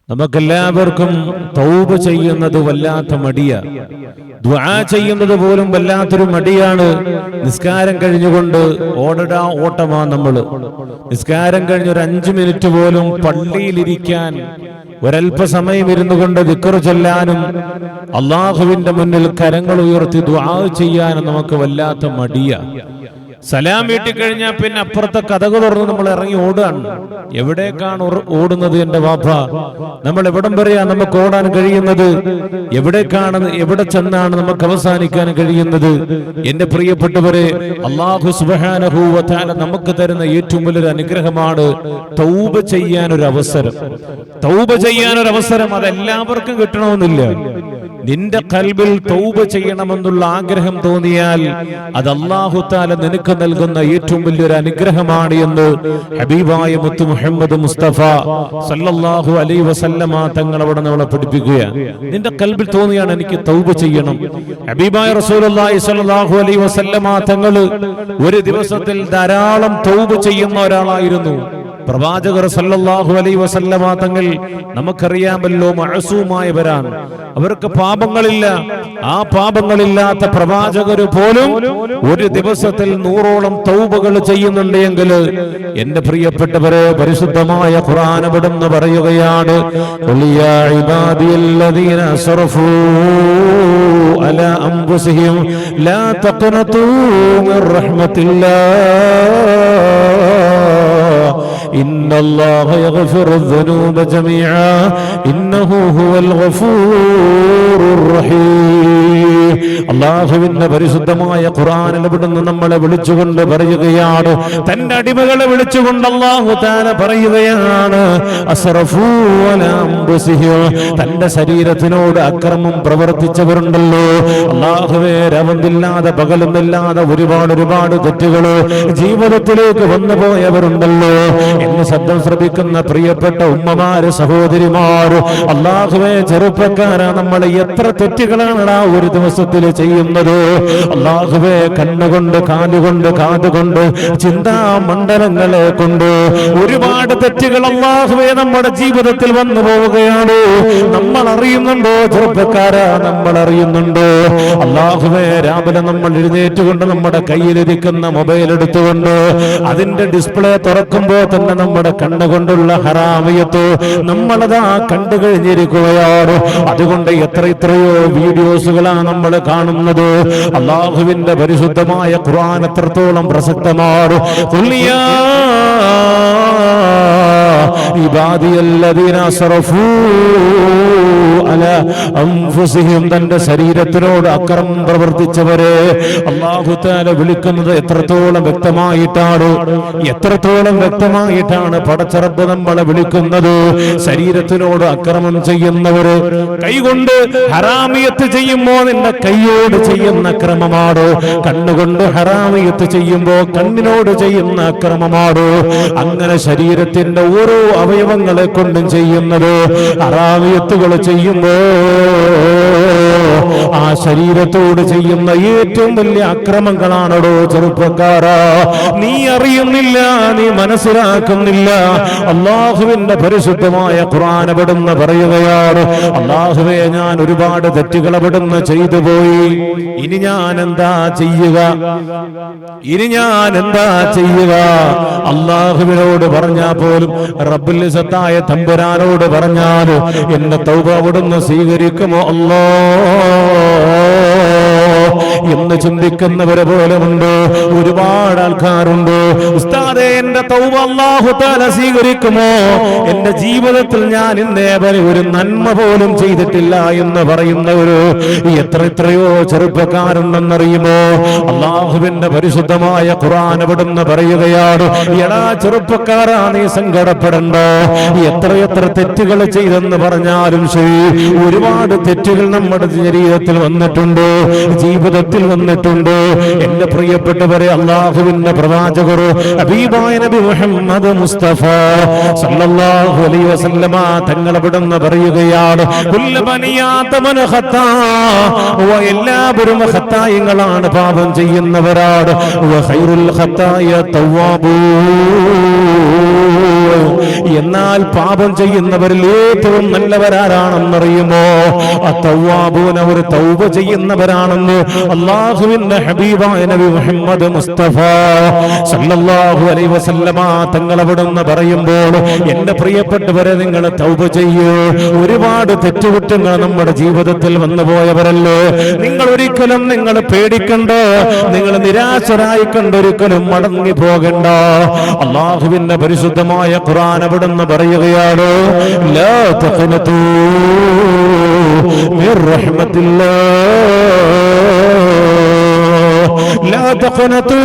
നമുക്കെല്ലാവർക്കും തൗബ ചെയ്യുന്നത് വല്ലാത്ത മടിയാ. ദുആ ചെയ്യുന്നത് പോലും വല്ലാത്തൊരു മടിയാണ്. നിസ്കാരം കഴിഞ്ഞുകൊണ്ട് ഓട്ടമാ നമ്മള്. നിസ്കാരം കഴിഞ്ഞ് ഒരു 5 മിനിറ്റ് പോലും പള്ളിയിലിരിക്കാൻ, ഒരല്പസമയം ഇരുന്നു കൊണ്ട് ദിക്ർ ചൊല്ലാനും അള്ളാഹുവിന്റെ മുന്നിൽ കരങ്ങൾ ഉയർത്തി ദുആ ചെയ്യാനും നമുക്ക് വല്ലാത്ത മടിയാ. സലാം വീട്ടിക്കഴിഞ്ഞാൽ പിന്നെ അപ്പുറത്തെ കഥകൾ തുറന്ന് നമ്മൾ ഇറങ്ങി ഓടുകയാണ്. എവിടേക്കാണ് ഓടുന്നത് എന്റെ വാപ്പ? നമ്മൾ എവിടം വരെയാ നമുക്ക് ഓടാൻ കഴിയുന്നത്? എവിടെ ചെന്നാണ് നമുക്ക് അവസാനിക്കാൻ കഴിയുന്നത്? എന്റെ പ്രിയപ്പെട്ടവരെ, അല്ലാഹു സുബ്ഹാനഹു വ തആല നമുക്ക് തരുന്ന ഏറ്റവും വലിയൊരു അനുഗ്രഹമാണ് തൗബ ചെയ്യാനൊരു അവസരം. തൗബ ചെയ്യാനൊരു അവസരം അതെല്ലാവർക്കും കിട്ടണമെന്നില്ല. നിന്റെ ഖൽബിൽ തൗബ ചെയ്യണമെന്നുള്ള ആഗ്രഹം തോന്നിയാൽ അത് അല്ലാഹു തആല നിനക്ക് നൽകുന്ന ഏറ്റവും വലിയൊരു അനുഗ്രഹമാണ് എന്ന് ഹബീബായ മുത്ത് മുഹമ്മദ് മുസ്തഫ സല്ലല്ലാഹു അലൈഹി വസല്ലമ തങ്ങൾ അവിടെ നമ്മളെ പഠിപ്പിക്കുകയാണ്. നിന്റെ ഖൽബിൽ തോന്നിയാണ് എനിക്ക് തൗബ ചെയ്യണം. ഹബീബായ റസൂലുള്ളാഹി സല്ലല്ലാഹു അലൈഹി വസല്ലമ തങ്ങൾ ഒരു ദിവസത്തിൽ ധാരാളം തൗബ ചെയ്യുന്ന ഒരാളായിരുന്നു. പ്രവാചകർ സല്ലല്ലാഹു അലൈഹി വസല്ലമ തങ്ങൾ നമുക്കറിയാമല്ലോ മഅസൂമായവരാണ്. അവർക്ക് പാപങ്ങളില്ല. ആ പാപങ്ങളില്ലാത്ത പ്രവാചകർ പോലും ഒരു ദിവസത്തിൽ 100ഓളം തൗബകൾ ചെയ്യുന്നുണ്ട് എങ്കിൽ എന്റെ പ്രിയപ്പെട്ടവരെ, പരിശുദ്ധമായ ഖുർആൻ അവിടുന്ന് പറയുകയാണ്, യാ ഇബാദിയല്ലദീന അസ്റഫൂ അലാ അൻഫുസിഹിം ലാ തഖ്നതൂ മിർ റഹ്മത്തില്ലാഹ് ഇന്നല്ലാഹ യഗ്ഫിറു ദുനൂബ ജമീഅ ഇന്നഹു ഹുവൽ ഗഫൂറുർ റഹീം. അല്ലാഹുവിന്റെ പരിശുദ്ധമായ ഖുർആനിൽ ഇവിടുന്ന് നമ്മളെ വിളിച്ചുകൊണ്ട് പറയുകയാണ്, തന്റെ അടിമകളെ വിളിച്ചുകൊണ്ട് അല്ലാഹു തആല പറയുകയാണ്, അസ്റഫൂ അലാ അൻഫുസിഹിം, തന്റെ ശരീരത്തിനോട് അക്രമം പ്രവർത്തിച്ചവരുണ്ടല്ലോ. അല്ലാഹുവേ, രവന്തില്ലാതെ പകലൊന്നില്ലാതെ ഒരുപാട് തെറ്റുകൾ ജീവിതത്തിലേക്ക് വന്നു പോയവരുണ്ടല്ലോ. എന്നെ ശബ്ദം ശ്രവിക്കുന്ന പ്രിയപ്പെട്ട ഉമ്മമാര്, സഹോദരിമാര്, അല്ലാഹുവേ, ചെറുപ്പക്കാരാ, നമ്മൾ എത്ര തെറ്റുകളാണ് ഒരു ദിവസത്തിൽ ചെയ്യുന്നത്. അല്ലാഹുവേ, കണ്ണുകൊണ്ട്, കാലുകൊണ്ട്, കാതുകൊണ്ട്, ചിന്താമണ്ഡലങ്ങളെ കൊണ്ട് ഒരുപാട് തെറ്റുകൾ അല്ലാഹുവേ നമ്മുടെ ജീവിതത്തിൽ വന്നു പോവുകയാണ്. നമ്മൾ അറിയുന്നുണ്ടോ ചെറുപ്പക്കാരാ? നമ്മൾ അറിയുന്നുണ്ടോ? അല്ലാഹുവേ, രാവിലെ നമ്മൾ എഴുന്നേറ്റുകൊണ്ട് നമ്മുടെ കയ്യിലിരിക്കുന്ന മൊബൈൽ എടുത്തുകൊണ്ട് അതിന്റെ ഡിസ്പ്ലേ തുറക്കുമ്പോൾ തന്നെ നമ്മുടെ കണ്ണുകൊണ്ടുള്ള ഹറാമിയത്ത് നമ്മളതാ കണ്ടു കഴിഞ്ഞിരിക്കുകയാണ്. അതുകൊണ്ട് എത്രയോ വീഡിയോസുകളാണ് നമ്മൾ കാണുന്നത്. അല്ലാഹുവിന്റെ പരിശുദ്ധമായ ഖുർആൻ എത്രത്തോളം പ്രസക്തമാണ്. ഖുൽ യാ ഇബാദിയല്ലദീന അസ്റഫൂ അലാ അൻഫുസിഹിം, തന്റെ ശരീരത്തിനോട് അക്രമം പ്രവർത്തിച്ചവരെ അല്ലാഹു തആല വിളിക്കുന്നത് എത്രത്തോളം വ്യക്തമായിട്ടാണ് പടച്ചറബ് നമ്മളെ വിളിക്കുന്നത്. ശരീരത്തിനോട് അക്രമം ചെയ്യുന്നവര്, കൈകൊണ്ട് ഹറാമിയത്ത് ചെയ്യുമ്പോൾ നിന്റെ കൈയോട് ചെയ്യുന്ന അക്രമമാണ്. കണ്ണുകൊണ്ട് ഹറാമിയത്ത് ചെയ്യുമ്പോൾ കണ്ണിനോട് ചെയ്യുന്ന അക്രമമാണ്. അങ്ങനെ ശരീരത്തിന്റെ ഓരോ അവയവങ്ങളെ കൊണ്ടും ചെയ്യുന്നത് ഹറാമിയത്തുകൾ ചെയ്യുമ്പോ ആ ശരീരത്തോട് ചെയ്യുന്ന ഏറ്റവും വലിയ അക്രമങ്ങളാണോ ചെറുപ്പക്കാരാ? നീ അറിയുന്നില്ല, നീ മനസ്സിലാക്കുന്നില്ല. അല്ലാഹുവിന്റെ പരിശുദ്ധമായ ഖുർആൻ അവിടുന്ന് പറയുകയാണ്, അല്ലാഹുവേ, ഞാൻ ഒരുപാട് തെറ്റുകൾ അവിടുന്ന് ചെയ്തു പോയി. ഇനി ഞാൻ എന്താ ചെയ്യുക? അല്ലാഹുവിനോട് പറഞ്ഞാൽ പോലും, റബ്ബുൽ ഇസ്സത്തായ തമ്പുരാനോട് പറഞ്ഞാൽ എന്റെ തൗബ അവിടുന്ന് സ്വീകരിക്കുമോ അല്ലാ എന്ന് ചിന്തിക്കുന്നവരെ പോലുമുണ്ട്. ഒരുപാട് ആൾക്കാരുണ്ട്, ഉസ്താദേ, എന്റെ തൗബ അല്ലാഹു തആല സ്വീകരിക്കുമോ? എന്റെ ജീവിതത്തിൽ ഞാൻ ഇന്നേവരെ ഒരു നന്മ പോലും ചെയ്തിട്ടില്ല എന്ന് പറയുന്നവര് എത്രയോ ചെറുപ്പക്കാരുണ്ടെന്നറിയുമോ? അല്ലാഹുവിന്റെ പരിശുദ്ധമായ ഖുർആൻ അവിടുന്ന് പറയുകയാണ്, എടാ ചെറുപ്പക്കാരാ, നീ സങ്കടപ്പെടണ്ട. എത്ര തെറ്റുകൾ ചെയ്തെന്ന് പറഞ്ഞാലും ശരി, ഒരുപാട് തെറ്റുകൾ നമ്മുടെ ശരീരത്തിൽ വന്നിട്ടുണ്ട്, ജീവിതത്തിൽ വന്നിട്ടുണ്ട്. എന്റെ പ്രിയപ്പെട്ടവരെ, അല്ലാഹുവിന്റെ പ്രവാചകർ ഹബീബായ നബി മുഹമ്മദ് മുസ്തഫ സല്ലല്ലാഹു അലൈഹി വസല്ലമ തങ്ങൾ അവിടുന്ന് പറയുകയാണ്, കുല്ലു ബനി ആദമ ഖത്താ, എല്ലാവരും ഖത്തായികളാണ്, പാപം ചെയ്യുന്നവരാണ്. വ ഖൈറുൽ ഖത്തായ തവ്വാബൂൻ, എന്നാൽ പാപം ചെയ്യുന്നവരിൽ ഏറ്റവും നല്ലവരാരാണെന്നറിയുമോ? അത്തവ്വാബൂന, അവർ തൗബ ചെയ്യുന്നവരാണെന്ന് അല്ലാഹുവിന്റെ ഹബീബായ നബി മുഹമ്മദ് മുസ്തഫ സല്ലല്ലാഹു അലൈഹി വസല്ലമ തങ്ങൾ അവിടുന്ന് പറയുമ്പോൾ, എന്റെ പ്രിയപ്പെട്ടവരെ, നിങ്ങൾ തൗബ ചെയ്യൂ. ഒരുപാട് തെറ്റുകുറ്റങ്ങൾ നമ്മുടെ ജീവിതത്തിൽ വന്നുപോയവരല്ലേ. നിങ്ങൾ ഒരിക്കലും നിങ്ങൾ പേടിക്കണ്ട, നിങ്ങൾ നിരാശരായി കണ്ടൊരിക്കലും മടങ്ങി പോകണ്ട. അല്ലാഹുവിന്റെ പരിശുദ്ധമായ ഖുർആൻ അവിടുന്ന് പറയുകയാണ്, ലാ തഖ്നതൂ മിർ റഹ്മത്തില്ലാഹ്, ലാ തഖ്നതൂ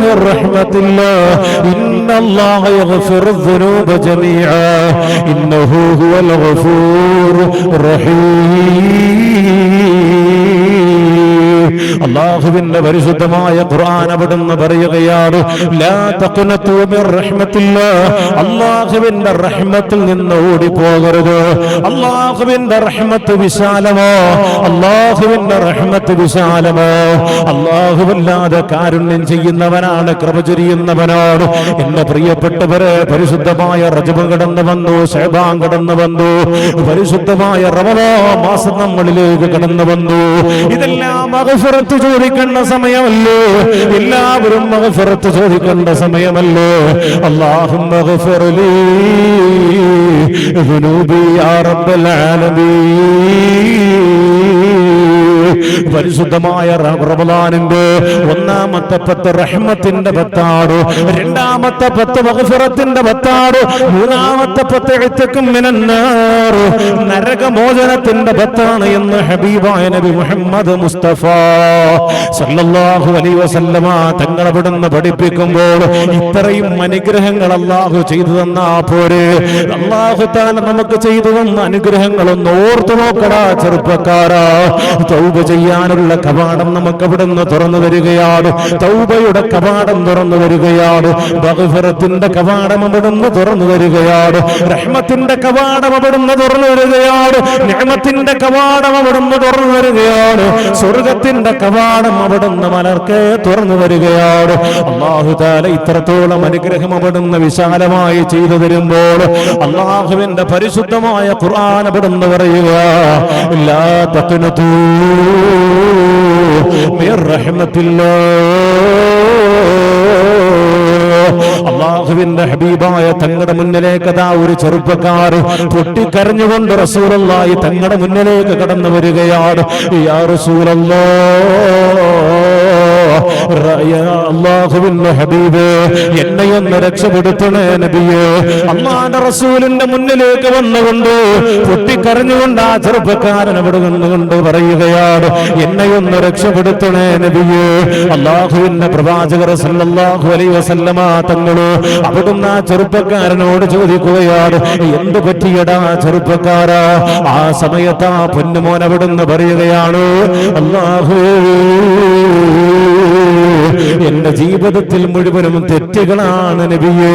മിർ റഹ്മത്തില്ലാഹ്, ഇന്നല്ലാഹ യഗ്ഫിറു الذുനൂബ ജമീഅ ഇന്നഹു ഹുവൽ ഗഫൂർ റഹീം. അല്ലാഹുവിന്റെ പരിശുദ്ധമായ ഖുർആൻ അവിടുന്ന് പറയുകയാണ്, ലാ തഖ്നതൂ മിർ റഹ്മത്തില്ലാഹ്, അല്ലാഹുവിന്റെ റഹ്മത്തിൽ നിന്ന് ഓടിപ്പോകരുത്. അല്ലാഹുവിന്റെ റഹ്മത്ത് വിശാലമോ, അല്ലാഹുവിന്റെ റഹ്മത്ത് വിശാലമോ. അല്ലാഹുവല്ലാതെ കാരുണ്യം ചെയ്യുന്നവനാണ്, കൃപ ചൊരിയുന്നവനാണ്. എന്റെ പ്രിയപ്പെട്ടവരെ, പരിശുദ്ധമായ റജബ് കടന്നു വന്നു, ശഅബാൻ കടന്നു വന്നു, പരിശുദ്ധമായ റമളാൻ മാസം നമ്മളിലേക്ക് കടന്നു വന്നു. ഇതെല്ലാം മഗ്ഫിറത്ത് ചോദിക്കേണ്ട സമയമല്ലേ? എല്ലാവരും മഗ്ഫിറത്ത് ചോദിക്കേണ്ട സമയമല്ലേ? അല്ലാഹുമ്മ ഗ്ഫിർ ലീ ദുനൂബി യാ റബ്ബൽ ആലമീൻ. പരിശുദ്ധമായ റമളാനിന്റെ ഒന്നാമത്തെ 10 റഹ്മത്തിന്റെ 10 രണ്ടാമത്തെ 10 മഗ്ഫിറത്തിന്റെ 10 മൂന്നാമത്തെ 10 ഇത്ഖും മിനന്നാർ, നരകമോചനത്തിന്റെ 10 എന്ന് ഹബീബായ നബി മുഹമ്മദ് മുസ്തഫ സല്ലല്ലാഹു അലൈഹി വസല്ലമ തങ്ങൾ അവിടുന്ന് പഠിപ്പിക്കുമ്പോൾ, ഇത്രയും അനുഗ്രഹങ്ങൾ അല്ലാഹു ചെയ്തു തന്നാ പോരെ? അല്ലാഹു തആല നമുക്ക് ചെയ്തു തന്ന അനുഗ്രഹങ്ങളൊന്ന് ഓർത്തു നോക്കടാ ചെറുപ്പക്കാരാ. തൗബ ചെയ്യാനുള്ള കവാടം നമുക്ക് അവിടുന്ന് തുറന്നു തരികയാണ്. തൗബയുടെ കവാടം തുറന്നു തരികയാണ്. മഗ്ഫിറത്തിന്റെ കവാടം അവിടുന്ന് തുറന്നു തരികയാണ്. റഹ്മത്തിന്റെ കവാടം അവിടുന്ന് തുറന്നു തരികയാണ്. നിഅമത്തിന്റെ കവാടം അവിടുന്ന് തുറന്നു തരികയാണ്. സ്വർഗത്തിന്റെ കവാടം അവിടുന്ന് മലർക്കെ തുറന്നു തരികയാണ്. അല്ലാഹു തആല ഇത്രത്തോളം അനുഗ്രഹം അവിടുന്ന് വിശാലമായി ചെയ്തു തരുമ്പോൾ, അല്ലാഹുവിന്റെ പരിശുദ്ധമായ ഖുർആൻ അവിടുന്ന് പറയുക, ലാ തഖ്നതൂ മിർ റഹ്മത്തില്ലാഹ്. അല്ലാഹുവിന്റെ ഹബീബായ തങ്ങളുടെ മുന്നിലേക്ക് അതാ ഒരു ചെറുപ്പക്കാർ പൊട്ടിക്കരഞ്ഞുകൊണ്ട് റസൂലുള്ളാഹി തങ്ങളുടെ മുന്നിലേക്ക് കടന്നു വരികയാണ്. യാ റസൂലല്ലാഹ്, അല്ലാഹുവിന്റെ ഹബീബേ, എന്നെയൊന്ന് രക്ഷപ്പെടുത്തണേ നബിയേ. അല്ലാഹുവിന്റെ റസൂലിന്റെ മുന്നിലേക്ക് വന്നുകൊണ്ട് പൊട്ടിക്കരഞ്ഞുകൊണ്ട് ആ ചെറുപ്പക്കാരൻ അവിടെ വന്നുകൊണ്ട് പറയുകയാണ്, എന്നെയൊന്ന് രക്ഷപ്പെടുത്തണേ നബിയേ. അല്ലാഹുവിന്റെ പ്രവാചകർ സല്ലല്ലാഹു അലൈഹി വസല്ലമ തങ്ങള് അവിടുന്ന് ആ ചെറുപ്പക്കാരനോട് ചോദിക്കുകയാണ്, എന്ത് പറ്റിയടാ ചെറുപ്പക്കാരാ? ആ സമയത്ത് ആ പൊന്നുമോൻ അവിടുന്ന് പറയുകയാണ്, അല്ലാഹുവേ, എന്റെ ജീവിതത്തിൽ മുഴുവനും തെറ്റുകളാണ് നബിയേ.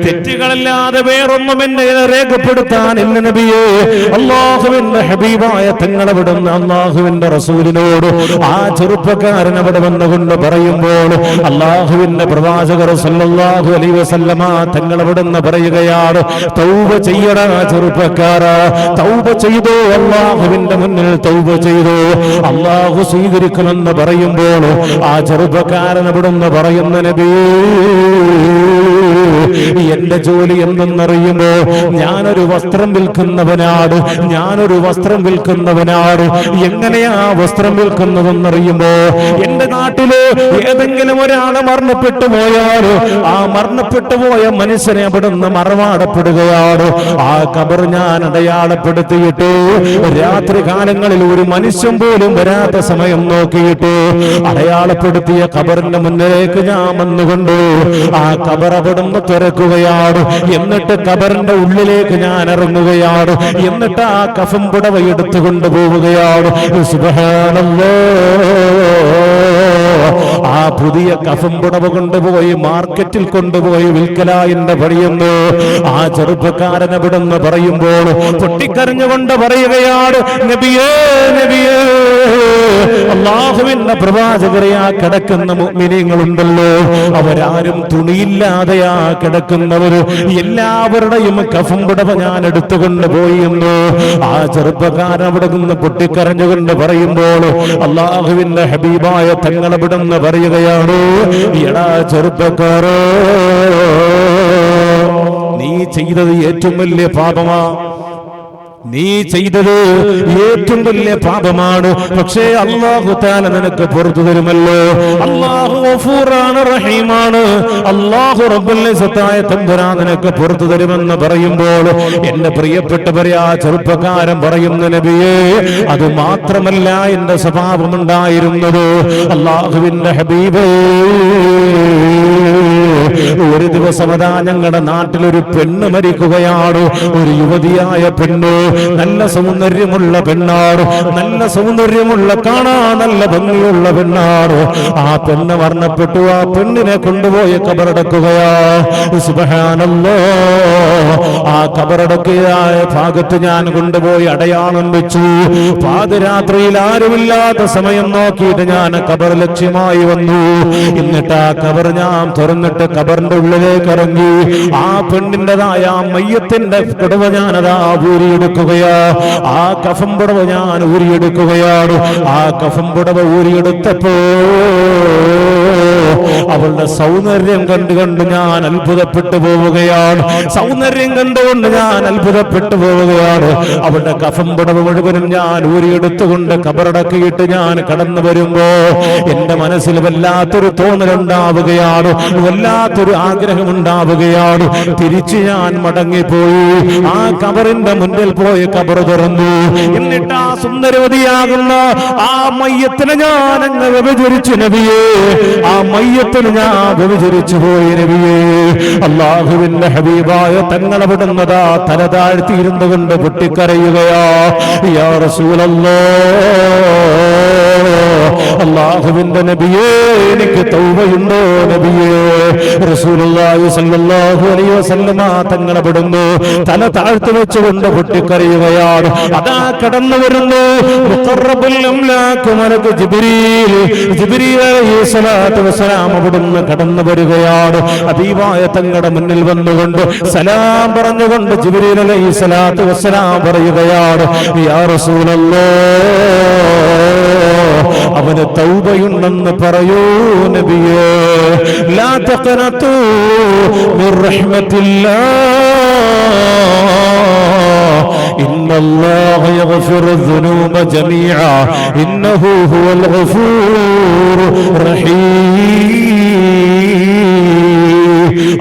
തെറ്റുകളല്ലാതെ വേറൊന്നും എന്നെ രേഖപ്പെടുത്താൻ ഇല്ല നബിയേ. അല്ലാഹുവിന്റെ ഹബീബായ തങ്ങൾ അവിടുന്ന് അല്ലാഹുവിന്റെ റസൂലിനോട് ആ ചെറുപ്പക്കാരൻ അവിടെ വന്നുകൊണ്ട് പറയുമ്പോൾ, അല്ലാഹുവിന്റെ പ്രവാചകർ സല്ലല്ലാഹു അലൈഹി വസല്ലമ തങ്ങൾ അവിടുന്ന് പറയുകയാണ്, തൗബ ചെയ്യടാ ചെറുപ്പക്കാരാ, തൗബ ചെയ്തോ, അല്ലാഹുവിന്റെ മുന്നിൽ തൗബ ചെയ്തോ, അല്ലാഹു സ്വീകരിക്കുമെന്ന് പറയുമ്പോൾ ആ ചെറുപ്പക്കാരൻ അവിടുന്ന് പറയുന്ന, നബിയേ, എന്റെ ജോലി എന്തെന്നറിയുമോ? ഞാനൊരു വസ്ത്രം വിൽക്കുന്നവനാണ്, ഞാനൊരു വസ്ത്രം വിൽക്കുന്നവനാണ്. എങ്ങനെയാ വസ്ത്രം വിൽക്കുന്നതെന്നറിയുമോ? എന്റെ നാട്ടില് ഏതെങ്കിലും ഒരാള് മരണപ്പെട്ടു പോയാൽ ആ മരണപ്പെട്ടു പോയ മനുഷ്യനെ അവിടുന്ന് മറവാടപ്പെടുകയാണ്. ആ ഖബർ ഞാൻ അടയാളപ്പെടുത്തിയിട്ട് രാത്രി കാലങ്ങളിൽ ഒരു മനുഷ്യൻ പോലും വരാത്ത സമയം നോക്കിയിട്ട് അടയാളപ്പെടുത്തിയ ഖബറിന്റെ മുന്നിലേക്ക് ഞാൻ വന്നുകൊണ്ട് ആ ഖബർ അവിടുന്ന് തുറക്കുകയാണ്. എന്നിട്ട് ഖബറിന്റെ ഉള്ളിലേക്ക് ഞാൻ ഇറങ്ങുകയാണ്. എന്നിട്ട് ആ കഫൻ പുടവ എടുത്തുകൊണ്ട് പോവുകയാണ്. സുബ്ഹാനല്ലാഹ്, ആ പുതിയ കഫം പുടവ കൊണ്ടുപോയി മാർക്കറ്റിൽ കൊണ്ടുപോയി വിൽക്കലായിന്റെ പറയുന്നു. ആ ചെറുപ്പക്കാരൻ അവിടുന്ന് പറയുമ്പോൾ പൊട്ടിക്കരഞ്ഞുകൊണ്ട് പറയുകയാണ്, നബിയേ നബിയേ, അല്ലാഹുവിന്റെ പ്രവാചകരെ, ആ കിടക്കുന്ന മുഅ്മിനീങ്ങളുണ്ടല്ലോ, അവരാരും തുണിയില്ലാതെയാ കിടക്കുന്നവര്, എല്ലാവരുടെയും കഫം പുടവ ഞാൻ എടുത്തുകൊണ്ട് പോയി എന്ന് ആ ചെറുപ്പക്കാരൻ അവിടെ നിന്ന് പൊട്ടിക്കരഞ്ഞുകൊണ്ട് പറയുമ്പോൾ അല്ലാഹുവിന്റെ ഹബീബായ തങ്ങൾ അവിടുന്ന് പറയുകയാണ്, എടാ ചെറുപ്പക്കാരോ, നീ ചെയ്തത് ഏറ്റവും വലിയ പാപമാ, നീ ചെയ്തത് ഏറ്റവും വലിയ പാപമാണ്. പക്ഷേ അല്ലാഹു തആല നിനക്ക് പുറത്തു തരുമല്ലോ. അല്ലാഹു ഗഫൂറാണ്, റഹീമാണ്. അല്ലാഹു റബ്ബുൽ ഇസ്സത്തായ തമ്പുരാൻ നിനക്ക് പുറത്തു തരുമെന്ന് പറയുമ്പോൾ എന്റെ പ്രിയപ്പെട്ടവരെ, ആ ചെറുപ്പക്കാരൻ പറയുന്ന, നബിയേ, അത് മാത്രമല്ല എന്റെ സ്വഭാവമുണ്ടായിരുന്നത്. അല്ലാഹുവിന്റെ ഹബീബേ, ഒരു ദിവസം അതാ ഞങ്ങളുടെ നാട്ടിലൊരു പെണ്ണ് മരിക്കുകയാണ്. ഒരു യുവതിയായ പെണ്ണ്, നല്ല സൗന്ദര്യമുള്ള പെണ്ണാണ്, നല്ല സൗന്ദര്യമുള്ള, കാണാൻ നല്ല ഭംഗിയുള്ള പെണ്ണാണ്. ആ പെണ്ണ് മരണപ്പെട്ടു. ആ പെണ്ണിനെ കൊണ്ടുപോയി കബറടക്കുകയാ. സുബ്ഹാനല്ലാഹ്. ആ കബറടക്കിയ ഭാഗത്ത് ഞാൻ കൊണ്ടുപോയി അടയാളം വെച്ചു. പാതിരാത്രിയിൽ ആരുമില്ലാത്ത സമയം നോക്കിയിട്ട് ഞാൻ കബർ ലക്ഷ്യമായി വന്നു. എന്നിട്ട് ആ കബർ ഞാൻ തുറന്നിട്ട് കബറിന്റെ ഉള്ളിലേക്ക് ഇറങ്ങി. ആ പെണ്ണിൻ്റെതായ ആ മയ്യത്തിന്റെ പുടവ ഞാനതാ ഊരിയെടുക്കുകയാ. ആ കഫം പുടവ ഞാൻ ഊരിയെടുക്കുകയാണ്. ആ കഫം പുടവ ഊരിയെടുത്തപ്പോ അവളുടെ സൗന്ദര്യം കണ്ടുകൊണ്ട് ഞാൻ അത്ഭുതപ്പെട്ടു പോവുകയാണ്. സൗന്ദര്യം കണ്ടുകൊണ്ട് ഞാൻ അത്ഭുതപ്പെട്ടു പോവുകയാണ്. അവളുടെ കഫം പുടവ മുഴുവനും ഞാൻ ഊരിയെടുത്തുകൊണ്ട് കബറടക്കിയിട്ട് ഞാൻ കടന്നു വരുമ്പോ എന്റെ മനസ്സിൽ വല്ലാത്തൊരു തോന്നലുണ്ടാവുകയാണ്, വല്ലാത്തൊരു ആഗ്രഹമുണ്ടാവുകയാണ്. തിരിച്ച് ഞാൻ മടങ്ങിപ്പോയി. ആ കബറിന്റെ മുന്നിൽ പോയി കബർ തുറന്നു. എന്നിട്ട് ആ സുന്ദരവതിയാകുന്ന ആ മയ്യത്തിനെ ഞാൻ അങ്ങ് വ്യഭിചരിച്ചു നബിയേ. ആ മയ്യത്തിന് ഞാൻ വ്യഭിചരിച്ചു പോയി നബിയേ. അല്ലാഹുവിന്റെ ഹബീബായ തങ്ങൾ അവിടുന്നതാ തല താഴ്ത്തിയിരുന്നു കൊണ്ട് പൊട്ടിക്കരയുകയാ. യാ റസൂലല്ലാഹ്, അല്ലാഹുവിന്റെ നബിയേ, എനിക്ക് തൗബയുണ്ടോ നബിയേ? റസൂലുള്ളാഹി സ്വല്ലല്ലാഹു അലൈഹി വസല്ലമ തങ്ങൾ അവിടുന്ന് തല താഴ്ത്തി വെച്ചുകൊണ്ട് പൊട്ടിക്കരയുകയാണ്. അതാ കടന്നു വരുന്നു മുഖറബുൽ അംലാക് മലക്ക് ജിബ്രീൽ. ജിബ്രീൽ അലൈഹിസ്സലാത്തു വസ്സലാം അവിടുന്ന് കടന്നു വരികയാണ്. ഹബീബായ തങ്ങളുടെ മുന്നിൽ വന്നുകൊണ്ട് സലാം പറഞ്ഞുകൊണ്ട് ജിബ്രീൽ അലൈഹിസ്സലാത്തു വസ്സലാം പറയുകയാണ്, യാ റസൂലല്ലാഹ്, അവന് തൗബയുണ്ടെന്ന് പറയൂ നബിയേ. ലാ തഖനതു മിർ റഹ്മത്തില്ലാഹ്, ഇന്നല്ലാഹ യഗ്ഫിറു ദുനൂബ ജമീഅ, ഇന്നഹു ഹുവൽ ഗഫൂറുർ റഹീം.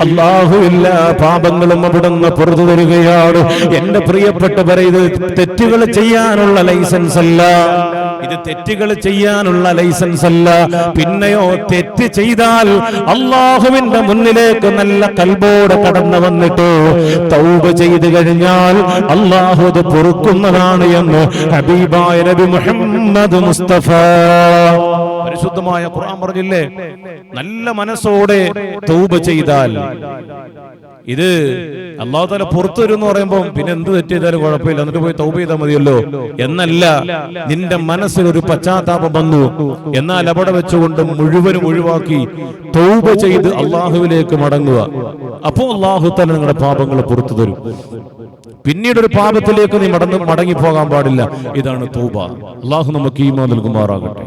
അല്ലാഹു എല്ലാ പാപങ്ങളും അവിടുന്ന് പുറത്തു തരികയാണ്. എന്റെ പ്രിയപ്പെട്ടവരെ, ഇത് തെറ്റുകൾ ചെയ്യാനുള്ള ലൈസൻസ് അല്ല, ഇത് തെറ്റുകൾ ചെയ്യാനുള്ള ലൈസൻസ് അല്ല. പിന്നെയോ, തെറ്റ് ചെയ്താൽ അല്ലാഹുവിന്റെ മുന്നിലേക്ക് നല്ല കൽബോടെ കടന്നു വന്നിട്ട് തൗബ ചെയ്തു കഴിഞ്ഞാൽ അല്ലാഹു അത് പൊറുക്കുന്നതാണ് എന്ന് ഹബീബായ നബി മുഹമ്മദ് മുസ്തഫ പരിശുദ്ധമായ ഖുർആൻ പറഞ്ഞില്ലേ, നല്ല മനസ്സോടെ തൗബ ചെയ്താൽ. ഇത് അല്ലാഹു തആല പുറത്തു വരും എന്ന് പറയുമ്പോൾ പിന്നെ എന്ത് തെറ്റ് ചെയ്താലും കുഴപ്പമില്ല, എന്നിട്ട് പോയി തൗബ ചെയ്താൽ മതിയല്ലോ എന്നല്ല. നിന്റെ മനസ്സിൽ ഒരു പശ്ചാത്താപം വന്നു, എന്നാൽ അവിടെ വെച്ചുകൊണ്ട് മുഴുവനും ഒഴിവാക്കി തൗബ ചെയ്ത് അള്ളാഹുവിലേക്ക് മടങ്ങുക. അപ്പോൾ അല്ലാഹു തആല നിങ്ങളുടെ പാപങ്ങൾ പുറത്തു തരും. പിന്നീട് ഒരു പാപത്തിലേക്ക് നീ മടങ്ങി പോകാൻ പാടില്ല. ഇതാണ് തൗബ. അല്ലാഹു നമുക്ക് ഈമാൻ നൽകുമാറാകട്ടെ.